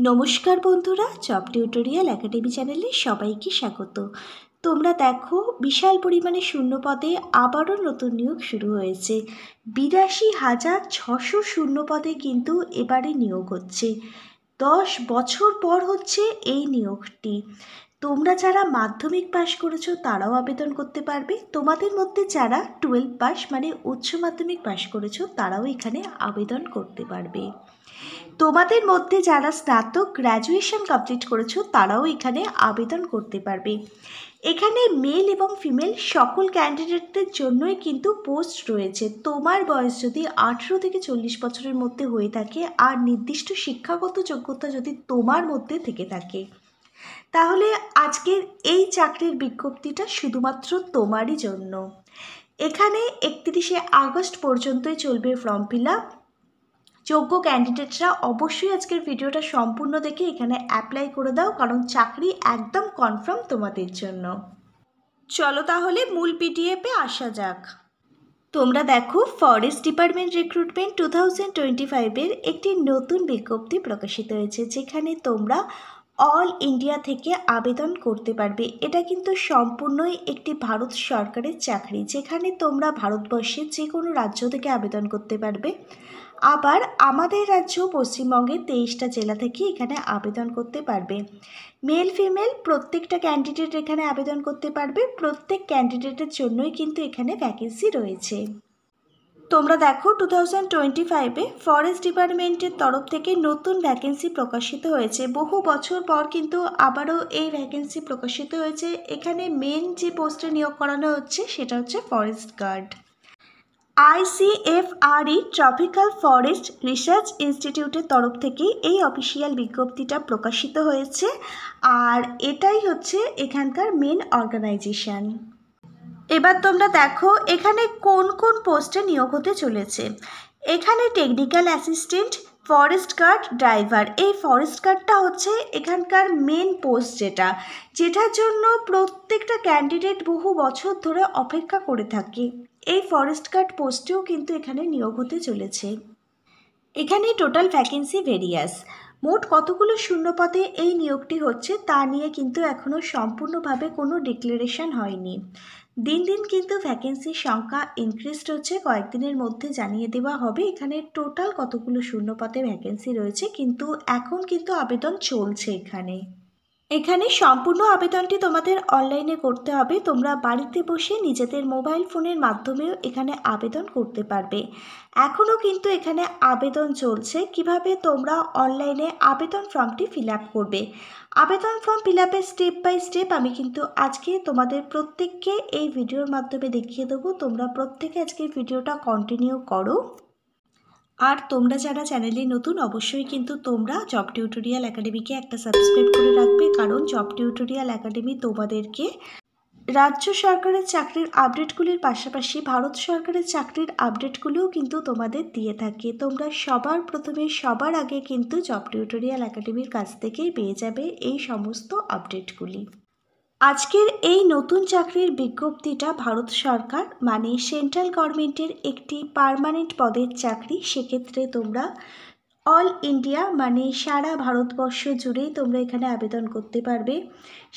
নমস্কার বন্ধুরা, job tutorial academy চ্যানেলে সবাইকে স্বাগত। তোমরা দেখো, বিশাল পরিমাণে শূন্যপদে আবারও নতুন নিয়োগ শুরু হয়েছে। 82,600 শূন্যপদে কিন্তু এবারে নিয়োগ হচ্ছে। 10 বছর পর হচ্ছে এই নিয়োগটি। তোমরা যারা মাধ্যমিক পাশ করেছো তারাও আবেদন করতে পারবে। তোমাদের মধ্যে যারা 12 পাস মানে উচ্চ মাধ্যমিক পাশ করেছো তারাও এখানে আবেদন করতে পারবে। তোমাদের মধ্যে যারা স্নাতক গ্র্যাজুয়েশন কমপ্লিট করেছো তারাও এখানে আবেদন করতে পারবে। এখানে মেল এবং ফিমেল সকল ক্যান্ডিডেটদের জন্যই কিন্তু পোস্ট রয়েছে। তোমার বয়স যদি 18 থেকে 40 বছরের মধ্যে হয়ে থাকে আর নির্দিষ্ট শিক্ষাগত যোগ্যতা যদি তোমার মধ্যে থেকে থাকে, তাহলে আজকের এই চাকরির বিজ্ঞপ্তিটা শুধুমাত্র তোমারই জন্য। এখানে 31শে আগস্ট পর্যন্তই চলবে ফর্ম ফিল আপ। যোগ্য ক্যান্ডিডেটরা অবশ্যই আজকের ভিডিওটা সম্পূর্ণ দেখে এখানে অ্যাপ্লাই করে দাও, কারণ চাকরি একদম কনফার্ম তোমাদের জন্য। চলো তাহলে মূল পিডিএফে আসা যাক। তোমরা দেখো, ফরেস্ট ডিপার্টমেন্ট রিক্রুটমেন্ট 2025-এর একটি নতুন বিজ্ঞপ্তি প্রকাশিত হয়েছে, যেখানে তোমরা অল ইন্ডিয়া থেকে আবেদন করতে পারবে। এটা কিন্তু সম্পূর্ণই একটি ভারত সরকারের চাকরি, যেখানে তোমরা ভারতবর্ষের যে কোনো রাজ্য থেকে আবেদন করতে পারবে। আবার আমাদের রাজ্য পশ্চিমবঙ্গের 23টা জেলা থেকে এখানে আবেদন করতে পারবে। মেল ফিমেল প্রত্যেকটা ক্যান্ডিডেট এখানে আবেদন করতে পারবে। প্রত্যেক ক্যান্ডিডেটের জন্যই কিন্তু এখানে ভ্যাকেন্সি রয়েছে। তোমরা দেখো, 2025-এ ফরেস্ট ডিপার্টমেন্টের তরফ থেকে নতুন ভ্যাকেন্সি প্রকাশিত হয়েছে। বহু বছর পর কিন্তু আবারও এই ভ্যাকেন্সি প্রকাশিত হয়েছে। এখানে মেন যে পোস্টে নিয়োগ করানো হচ্ছে সেটা হচ্ছে forest guard. ICFRE tropical forest research ইনস্টিটিউটের তরফ থেকে এই অফিসিয়াল বিজ্ঞপ্তিটা প্রকাশিত হয়েছে, আর এটাই হচ্ছে এখানকার মেন অর্গানাইজেশন। এবার তোমরা দেখো এখানে কোন কোন পোস্টে নিয়োগ হতে চলেছে। এখানে technical assistant, forest guard, driver. এই ফরেস্ট গার্ডটা হচ্ছে এখানকার মেন পোস্ট, যেটার জন্য প্রত্যেকটা ক্যান্ডিডেট বহু বছর ধরে অপেক্ষা করে থাকে। এই ফরেস্ট গার্ড পোস্টেও কিন্তু এখানে নিয়োগ হতে চলেছে। এখানে টোটাল ভ্যাকেন্সি ভেরিয়াস। মোট কতগুলো শূন্যপদে এই নিয়োগটি হচ্ছে তা নিয়ে কিন্তু এখনও সম্পূর্ণভাবে কোনো ডিক্লারেশন হয়নি। দিন দিন কিন্তু ভ্যাকেন্সির সংখ্যা ইনক্রিজড হচ্ছে। কয়েকদিনের মধ্যে জানিয়ে দেওয়া হবে এখানে টোটাল কতগুলো শূন্যপদে ভ্যাকেন্সি রয়েছে, কিন্তু এখন কিন্তু আবেদন চলছে। এখানে সম্পূর্ণ আবেদনটি তোমাদের অনলাইনে করতে হবে। তোমরা বাড়িতে বসে নিজেদের মোবাইল ফোনের মাধ্যমেও এখানে আবেদন করতে পারবে। এখনও কিন্তু এখানে আবেদন চলছে। কিভাবে তোমরা অনলাইনে আবেদন ফর্মটি ফিল আপ করবে, আবেদন ফর্ম ফিল আপের স্টেপ বাই স্টেপ আমি কিন্তু আজকে তোমাদের প্রত্যেককে এই ভিডিওর মাধ্যমে দেখিয়ে দেবো। তোমরা প্রত্যেকে আজকে ভিডিওটা কন্টিনিউ করো। আর তোমরা যারা চ্যানেলে নতুন, অবশ্যই কিন্তু তোমরা জব টিউটোরিয়াল একাডেমিকে একটা সাবস্ক্রাইব করে রাখবে, কারণ জব টিউটোরিয়াল একাডেমি তোমাদেরকে রাজ্য সরকারের চাকরির আপডেটগুলির পাশাপাশি ভারত সরকারের চাকরির আপডেটগুলিও কিন্তু তোমাদের দিয়ে থাকে। তোমরা সবার প্রথমে সবার আগে কিন্তু জব টিউটোরিয়াল একাডেমির কাছ থেকেই পেয়ে যাবে এই সমস্ত আপডেটগুলি। আজকের এই নতুন চাকরির বিজ্ঞপ্তিটা ভারত সরকার মানে সেন্ট্রাল গভর্নমেন্টের একটি পার্মানেন্ট পদের চাকরি। সেক্ষেত্রে তোমরা অল ইন্ডিয়া মানে সারা ভারতবর্ষ জুড়েই তোমরা এখানে আবেদন করতে পারবে।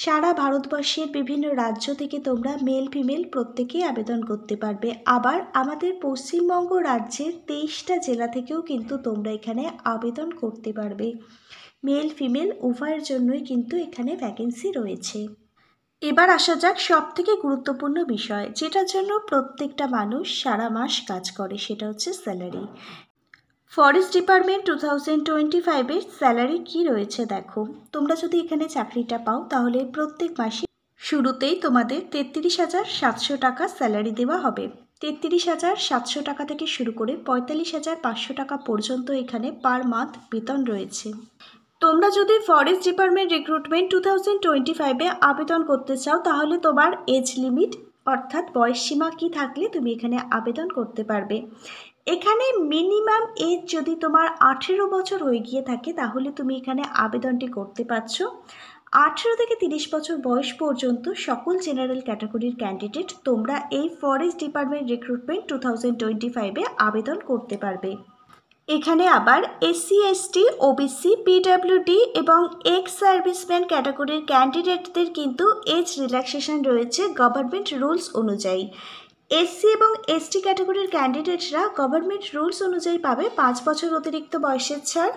সারা ভারতবর্ষের বিভিন্ন রাজ্য থেকে তোমরা মেল ফিমেল প্রত্যেকেই আবেদন করতে পারবে। আবার আমাদের পশ্চিমবঙ্গ রাজ্যের 23টা জেলা থেকেও কিন্তু তোমরা এখানে আবেদন করতে পারবে। মেল ফিমেল উভয়ের জন্যই কিন্তু এখানে ভ্যাকেন্সি রয়েছে। এবার আসা যাক সব থেকে গুরুত্বপূর্ণ বিষয়, যেটার জন্য প্রত্যেকটা মানুষ সারা মাস কাজ করে, সেটা হচ্ছে স্যালারি। ফরেস্ট ডিপার্টমেন্ট 2025-এর স্যালারি কি রয়েছে দেখো। তোমরা যদি এখানে চাকরিটা পাও তাহলে প্রত্যেক মাসে শুরুতেই তোমাদের 33,700 টাকা স্যালারি দেওয়া হবে। 33,700 টাকা থেকে শুরু করে 45,500 টাকা পর্যন্ত এখানে পার মান্থ বেতন রয়েছে। তোমরা যদি ফরেস্ট ডিপার্টমেন্ট রিক্রুটমেন্ট 2025-এ আবেদন করতে চাও তাহলে তোমার এজ লিমিট অর্থাৎ বয়সসীমা কি থাকলে তুমি এখানে আবেদন করতে পারবে। এখানে মিনিমাম এজ যদি তোমার 18 বছর হয়ে গিয়ে থাকে তাহলে তুমি এখানে আবেদনটি করতে পারছো। 18 থেকে 30 বছর বয়স পর্যন্ত সকল জেনারেল ক্যাটাগরির ক্যান্ডিডেট তোমরা এই ফরেস্ট ডিপার্টমেন্ট রিক্রুটমেন্ট 2025-এ আবেদন করতে পারবে। এখানে আবার এসসি এসটি ওবিসি পিডব্লিউডি এবং এক্স সার্ভিসম্যান ক্যাটাগরির ক্যান্ডিডেটদের কিন্তু এজ রিল্যাক্সেশন রয়েছে গভর্নমেন্ট রুলস অনুযায়ী। এসসি এবং এসটি ক্যাটাগরির ক্যান্ডিডেটরা গভর্নমেন্ট রুলস অনুযায়ী পাবে 5 বছর অতিরিক্ত বয়সের ছাড়।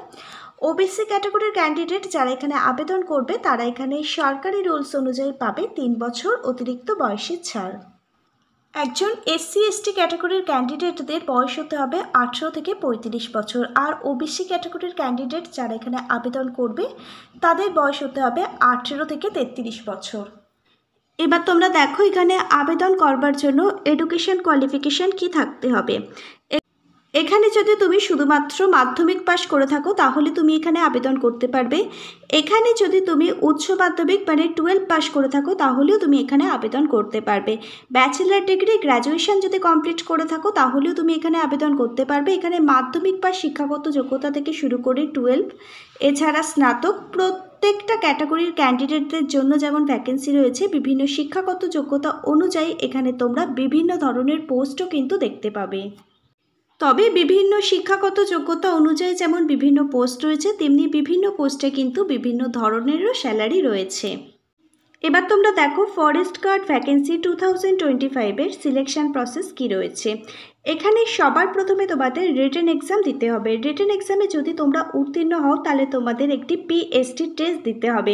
ওবিসি ক্যাটাগরির ক্যান্ডিডেট যারা এখানে আবেদন করবে তারা এখানে সরকারি রুলস অনুযায়ী পাবে 3 বছর অতিরিক্ত বয়সের ছাড়। একজন এসসি এসটি ক্যাটাগরির ক্যান্ডিডেটদের বয়স হতে হবে 18 থেকে 35 বছর, আর ওবিসি ক্যাটাগরির ক্যান্ডিডেট যারা এখানে আবেদন করবে তাদের বয়স হতে হবে 18 থেকে 33 বছর। এবার তোমরা দেখো এখানে আবেদন করবার জন্য এডুকেশন কোয়ালিফিকেশন কি থাকতে হবে। এখানে যদি তুমি শুধুমাত্র মাধ্যমিক পাস করে থাকো তাহলে তুমি এখানে আবেদন করতে পারবে। এখানে যদি তুমি উচ্চ মাধ্যমিক মানে 12 পাস করে থাকো তাহলেও তুমি এখানে আবেদন করতে পারবে। ব্যাচেলার ডিগ্রি গ্র্যাজুয়েশন যদি কমপ্লিট করে থাকো তাহলেও তুমি এখানে আবেদন করতে পারবে। এখানে মাধ্যমিক পাস শিক্ষাগত যোগ্যতা থেকে শুরু করে 12 এছাড়া স্নাতক প্রত্যেকটা ক্যাটাগরির ক্যান্ডিডেটদের জন্য যেমন ভ্যাকেন্সি রয়েছে বিভিন্ন শিক্ষাগত যোগ্যতা অনুযায়ী এখানে তোমরা বিভিন্ন ধরনের পোস্টও কিন্তু দেখতে পাবে। তবে বিভিন্ন শিক্ষাগত যোগ্যতা অনুযায়ী যেমন বিভিন্ন পোস্ট রয়েছে তেমনি বিভিন্ন পোস্টে কিন্তু বিভিন্ন ধরনেরও স্যালারি রয়েছে। এবার তোমরা দেখো ফরেস্ট গার্ড ভ্যাকেন্সি 2025-এর সিলেকশন প্রসেস কি রয়েছে। এখানে সবার প্রথমে তোমাদের রিটেন এক্সাম দিতে হবে। রিটেন এক্সামে যদি তোমরা উত্তীর্ণ হও তাহলে তোমাদের একটি পিএসটি টেস্ট দিতে হবে।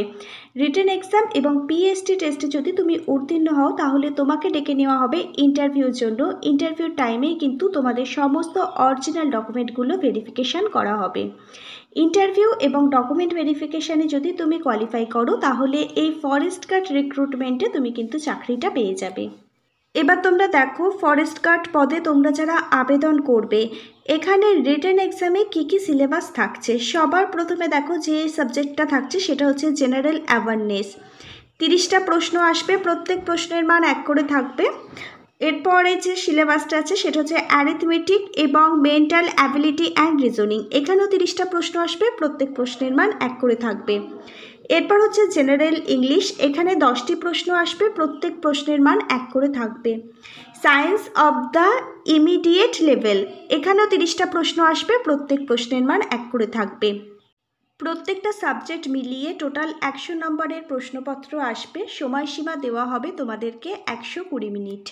রিটেন এক্সাম এবং পিএসটি টেস্টে যদি তুমি উত্তীর্ণ হও তাহলে তোমাকে ডেকে নেওয়া হবে ইন্টারভিউর জন্য। ইন্টারভিউ টাইমেই কিন্তু তোমাদের সমস্ত অরিজিনাল ডকুমেন্টগুলো ভেরিফিকেশান করা হবে। ইন্টারভিউ এবং ডকুমেন্ট ভেরিফিকেশানে যদি তুমি কোয়ালিফাই করো তাহলে এই ফরেস্ট গার্ড রিক্রুটমেন্টে তুমি কিন্তু চাকরিটা পেয়ে যাবে। এবার তোমরা দেখো ফরেস্ট গার্ড পদে তোমরা যারা আবেদন করবে এখানে রিটেন এক্সামে কি কি সিলেবাস থাকছে। সবার প্রথমে দেখো যে সাবজেক্টটা থাকছে সেটা হচ্ছে জেনারেল অ্যাওয়ারনেস। 30টা প্রশ্ন আসবে, প্রত্যেক প্রশ্নের মান 1 করে থাকবে। এরপরে যে সিলেবাসটা আছে সেটা হচ্ছে অ্যারিথমেটিক এবং মেন্টাল অ্যাবিলিটি অ্যান্ড রিজনিং। এখানেও 30টা প্রশ্ন আসবে, প্রত্যেক প্রশ্নের মান 1 করে থাকবে। এরপর হচ্ছে জেনারেল ইংলিশ, এখানে 10টি প্রশ্ন আসবে, প্রত্যেক প্রশ্নের মান 1 করে থাকবে। Science of the immediate level, এখানেও 30টা প্রশ্ন আসবে, প্রত্যেক প্রশ্নের মান 1 করে থাকবে। প্রত্যেকটা সাবজেক্ট মিলিয়ে টোটাল 100 নম্বরের প্রশ্নপত্র আসবে। সময়সীমা দেওয়া হবে তোমাদেরকে 120 মিনিট।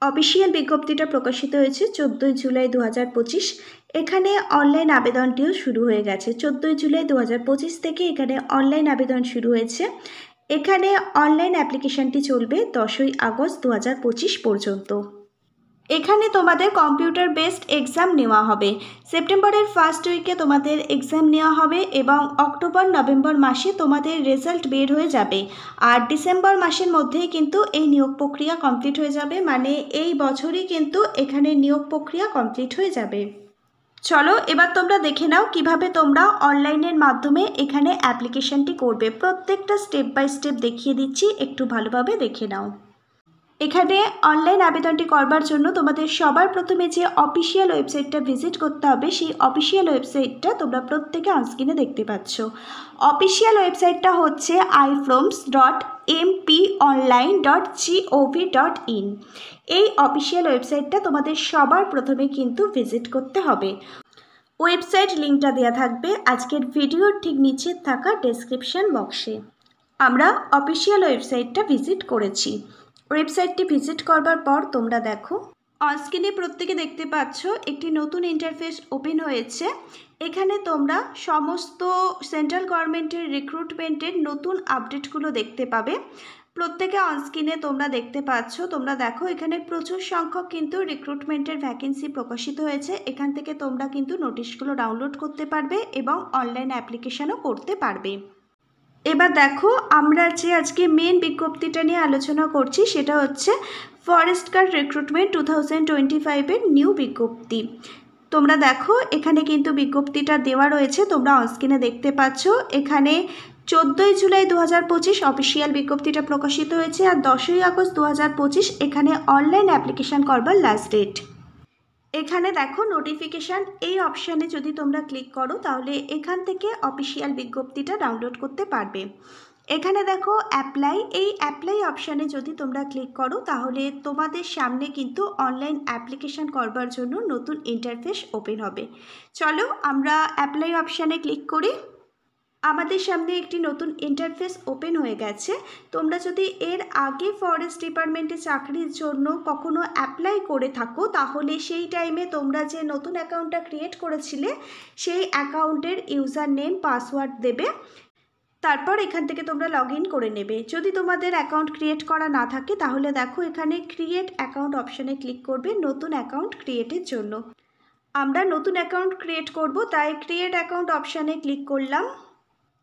অফিসিয়াল বিজ্ঞপ্তিটা প্রকাশিত হয়েছে 14 জুলাই 2025। এখানে অনলাইন আবেদনটিও শুরু হয়ে গেছে। 14 জুলাই 2025 থেকে এখানে অনলাইন আবেদন শুরু হয়েছে। এখানে অনলাইন অ্যাপ্লিকেশানটি চলবে 10ই আগস্ট 2025 পর্যন্ত। এখানে তোমাদের কম্পিউটার বেসড এক্সাম নেওয়া হবে। সেপ্টেম্বরের ফার্স্ট উইকে তোমাদের এক্সাম নেওয়া হবে এবং অক্টোবর নভেম্বর মাসে তোমাদের রেজাল্ট বের হয়ে যাবে। আর ডিসেম্বর মাসের মধ্যেই কিন্তু এই নিয়োগ প্রক্রিয়া কমপ্লিট হয়ে যাবে, মানে এই বছরই কিন্তু এখানে নিয়োগ প্রক্রিয়া কমপ্লিট হয়ে যাবে। চলো এবার তোমরা দেখে নাও কিভাবে তোমরা অনলাইনের মাধ্যমে এখানে অ্যাপ্লিকেশনটি করবে। প্রত্যেকটা স্টেপ বাই স্টেপ দেখিয়ে দিচ্ছি, একটু ভালোভাবে দেখে নাও। এখানে অনলাইন আবেদনটি করবার জন্য তোমাদের সবার প্রথমে যে অফিসিয়াল ওয়েবসাইটটা ভিজিট করতে হবে সেই অফিসিয়াল ওয়েবসাইটটা তোমরা প্রত্যেকে অনস্ক্রিনে দেখতে পাচ্ছ। অফিসিয়াল ওয়েবসাইটটা হচ্ছে iforms.mponline.gov.in। এই অফিসিয়াল ওয়েবসাইটটা তোমাদের সবার প্রথমে কিন্তু ভিজিট করতে হবে। ওয়েবসাইট লিঙ্কটা দেওয়া থাকবে আজকের ভিডিওর ঠিক নিচে থাকা ডেসক্রিপশন বক্সে। আমরা অফিসিয়াল ওয়েবসাইটটা ভিজিট করেছি। ওয়েবসাইটটি ভিজিট করবার পর তোমরা দেখো অনস্ক্রিনে প্রত্যেকে দেখতে পাচ্ছ একটি নতুন ইন্টারফেস ওপেন হয়েছে। এখানে তোমরা সমস্ত সেন্ট্রাল গভর্নমেন্টের রিক্রুটমেন্টের নতুন আপডেটগুলো দেখতে পাবে। প্রত্যেকে অনস্ক্রিনে তোমরা দেখতে পাচ্ছ। তোমরা দেখো এখানে প্রচুর সংখ্যক কিন্তু রিক্রুটমেন্টের ভ্যাকেন্সি প্রকাশিত হয়েছে। এখান থেকে তোমরা কিন্তু নোটিশগুলো ডাউনলোড করতে পারবে এবং অনলাইন অ্যাপ্লিকেশনও করতে পারবে। এবার দেখো আমরা যে আজকে মেন বিজ্ঞপ্তিটা নিয়ে আলোচনা করছি সেটা হচ্ছে ফরেস্ট গার্ড রিক্রুটমেন্ট 2025-এর নিউ বিজ্ঞপ্তি। তোমরা দেখো এখানে কিন্তু বিজ্ঞপ্তিটা দেওয়া রয়েছে, তোমরা অনস্ক্রিনে দেখতে পাচ্ছ। এখানে 14 জুলাই 2025 অফিসিয়াল বিজ্ঞপ্তিটা প্রকাশিত হয়েছে আর 10ই আগস্ট 2025 এখানে অনলাইন অ্যাপ্লিকেশান করবার লাস্ট ডেট। এখানে দেখো নোটিফিকেশান, এই অপশানে যদি তোমরা ক্লিক করো তাহলে এখান থেকে অফিসিয়াল বিজ্ঞপ্তিটা ডাউনলোড করতে পারবে। এখানে দেখো অ্যাপ্লাই, এই অ্যাপ্লাই অপশানে যদি তোমরা ক্লিক করো তাহলে তোমাদের সামনে কিন্তু অনলাইন অ্যাপ্লিকেশান করবার জন্য নতুন ইন্টারফেস ওপেন হবে। চলো আমরা অ্যাপ্লাই অপশানে ক্লিক করি। আমাদের সামনে একটি নতুন ইন্টারফেস ওপেন হয়ে গেছে। তোমরা যদি এর আগে ফরেস্ট ডিপার্টমেন্টে চাকরির জন্য কখনো অ্যাপ্লাই করে থাকো তাহলে সেই টাইমে তোমরা যে নতুন অ্যাকাউন্টটা ক্রিয়েট করেছিলে সেই অ্যাকাউন্টের ইউজার নেম পাসওয়ার্ড দেবে, তারপর এখান থেকে তোমরা লগ ইন করে নেবে। যদি তোমাদের অ্যাকাউন্ট ক্রিয়েট করা না থাকে তাহলে দেখো এখানে ক্রিয়েট অ্যাকাউন্ট অপশানে ক্লিক করবে নতুন অ্যাকাউন্ট ক্রিয়েটের জন্য। আমরা নতুন অ্যাকাউন্ট ক্রিয়েট করব, তাই ক্রিয়েট অ্যাকাউন্ট অপশানে ক্লিক করলাম।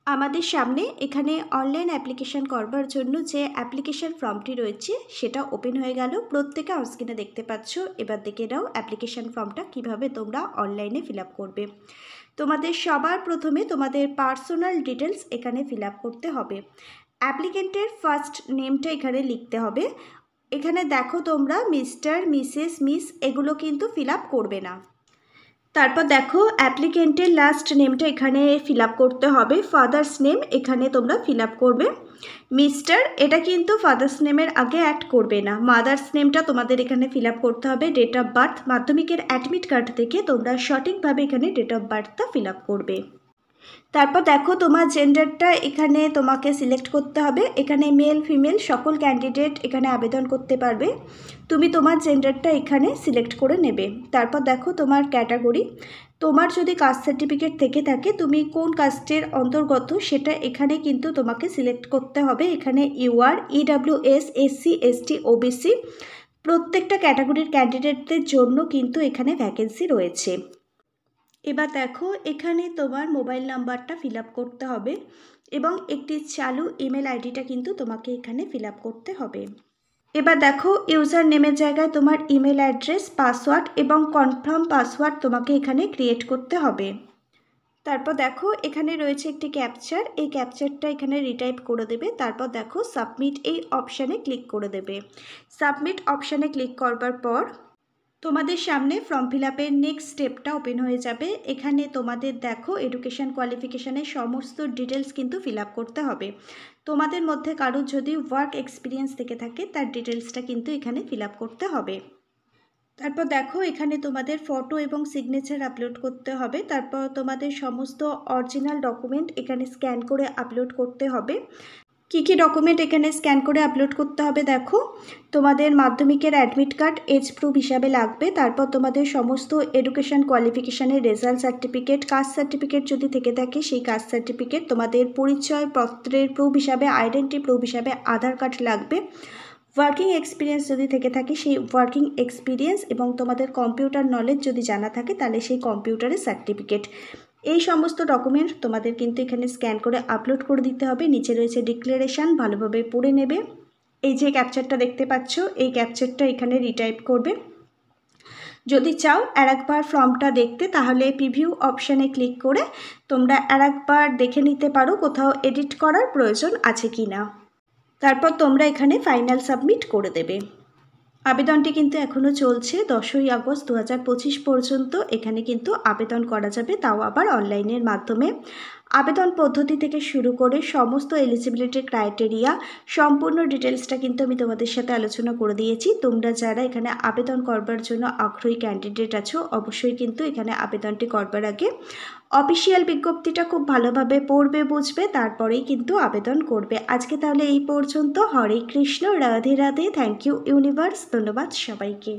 আমাদের সামনে এখানে অনলাইন অ্যাপ্লিকেশান করবার জন্য যে অ্যাপ্লিকেশান ফর্মটি রয়েছে সেটা ওপেন হয়ে গেল। প্রত্যেকে স্ক্রিনে দেখতে পাচ্ছ। এবার দেখে নাও অ্যাপ্লিকেশান ফর্মটা কিভাবে তোমরা অনলাইনে ফিল আপ করবে। তোমাদের সবার প্রথমে তোমাদের পার্সোনাল ডিটেলস এখানে ফিল আপ করতে হবে। অ্যাপ্লিকেন্টের ফার্স্ট নেমটা এখানে লিখতে হবে। এখানে দেখো তোমরা মিস্টার, মিসেস, মিস এগুলো কিন্তু ফিল আপ করবে না। তারপর দেখো অ্যাপ্লিকেন্টের লাস্ট নেমটা এখানে ফিল আপ করতে হবে। ফাদার্স নেম এখানে তোমরা ফিল আপ করবে। মিস্টার এটা কিন্তু ফাদার্স নেমের আগে অ্যাড করবে না, মাদার্স নেমটা তোমাদের এখানে ফিল আপ করতে হবে। ডেট অফ বার্থ মাধ্যমিকের অ্যাডমিট কার্ড থেকে তোমরা সঠিকভাবে এখানে ডেট অফ বার্থটা ফিল আপ করবে। তারপর দেখো তোমার জেন্ডারটা এখানে তোমাকে সিলেক্ট করতে হবে। এখানে মেল ফিমেল সকল ক্যান্ডিডেট এখানে আবেদন করতে পারবে। তুমি তোমার জেন্ডারটা এখানে সিলেক্ট করে নেবে। তারপর দেখো তোমার ক্যাটাগরি, তোমার যদি কাস্ট সার্টিফিকেট থেকে থাকে তুমি কোন কাস্টের অন্তর্গত সেটা এখানে কিন্তু তোমাকে সিলেক্ট করতে হবে। এখানে UR, EWS, SC, ST, OBC প্রত্যেকটা ক্যাটাগরির ক্যান্ডিডেটদের জন্য কিন্তু এখানে ভ্যাকেন্সি রয়েছে। এবার দেখো এখানে তোমার মোবাইল নাম্বারটা ফিল আপ করতে হবে এবং একটি চালু ইমেল আইডিটা কিন্তু তোমাকে এখানে ফিল আপ করতে হবে। এবার দেখো ইউজার নেমের জায়গায় তোমার ইমেল অ্যাড্রেস, পাসওয়ার্ড এবং কনফার্ম পাসওয়ার্ড তোমাকে এখানে ক্রিয়েট করতে হবে। তারপর দেখো এখানে রয়েছে একটি ক্যাপচার, এই ক্যাপচারটা এখানে রিটাইপ করে দেবে। তারপর দেখো সাবমিট এই অপশানে ক্লিক করে দেবে। সাবমিট অপশানে ক্লিক করবার পর তোমাদের সামনে ফর্ম ফিল আপের নেক্সট স্টেপটা ওপেন হয়ে যাবে। এখানে তোমাদের দেখো এডুকেশান কোয়ালিফিকেশানের সমস্ত ডিটেলস কিন্তু ফিল আপ করতে হবে। তোমাদের মধ্যে কারোর যদি ওয়ার্ক এক্সপিরিয়েন্স থেকে থাকে তার ডিটেলসটা কিন্তু এখানে ফিল আপ করতে হবে। তারপর দেখো এখানে তোমাদের ফটো এবং সিগনেচার আপলোড করতে হবে। তারপর তোমাদের সমস্ত অরিজিনাল ডকুমেন্ট এখানে স্ক্যান করে আপলোড করতে হবে। কী কী ডকুমেন্ট এখানে স্ক্যান করে আপলোড করতে হবে দেখো, তোমাদের মাধ্যমিকের অ্যাডমিট কার্ড এজ প্রুফ হিসাবে লাগবে। তারপর তোমাদের সমস্ত এডুকেশান কোয়ালিফিকেশানের রেজাল্ট সার্টিফিকেট, কাস্ট সার্টিফিকেট যদি থেকে থাকে সেই কাস্ট সার্টিফিকেট, তোমাদের পরিচয়পত্রের প্রুফ হিসাবে আইডেন্টি প্রুফ হিসাবে আধার কার্ড লাগবে। ওয়ার্কিং এক্সপিরিয়েন্স যদি থেকে থাকে সেই ওয়ার্কিং এক্সপিরিয়েন্স এবং তোমাদের কম্পিউটার নলেজ যদি জানা থাকে তাহলে সেই কম্পিউটারের সার্টিফিকেট, এই সমস্ত ডকুমেন্ট তোমাদের কিন্তু এখানে স্ক্যান করে আপলোড করে দিতে হবে। নিচে রয়েছে ডিক্লারেশান, ভালোভাবে পড়ে নেবে। এই যে ক্যাপচারটা দেখতে পাচ্ছ এই ক্যাপচারটা এখানে রিটাইপ করবে। যদি চাও আরেকবার ফর্মটা দেখতে তাহলে প্রিভিউ অপশানে ক্লিক করে তোমরা আরেকবার দেখে নিতে পারো কোথাও এডিট করার প্রয়োজন আছে কি না। তারপর তোমরা এখানে ফাইনাল সাবমিট করে দেবে। আবেদনটি কিন্তু এখনও চলছে। 10ই আগস্ট 2025 পর্যন্ত এখানে কিন্তু আবেদন করা যাবে, তাও আবার অনলাইনের মাধ্যমে। আবেদন পদ্ধতি থেকে শুরু করে সমস্ত এলিজিবিলিটি ক্রাইটেরিয়া সম্পূর্ণ ডিটেলসটা কিন্তু আমি তোমাদের সাথে আলোচনা করে দিয়েছি। তোমরা যারা এখানে আবেদন করবার জন্য আগ্রহী ক্যান্ডিডেট আছো অবশ্যই কিন্তু এখানে আবেদনটি করবার আগে অফিসিয়াল বিজ্ঞপ্তিটা খুব ভালোভাবে পড়বে, বুঝবে, তারপরেই কিন্তু আবেদন করবে। আজকে তাহলে এই পর্যন্ত। Hare Krishna, Radhe Radhe, thank you universe, ধন্যবাদ সবাইকে।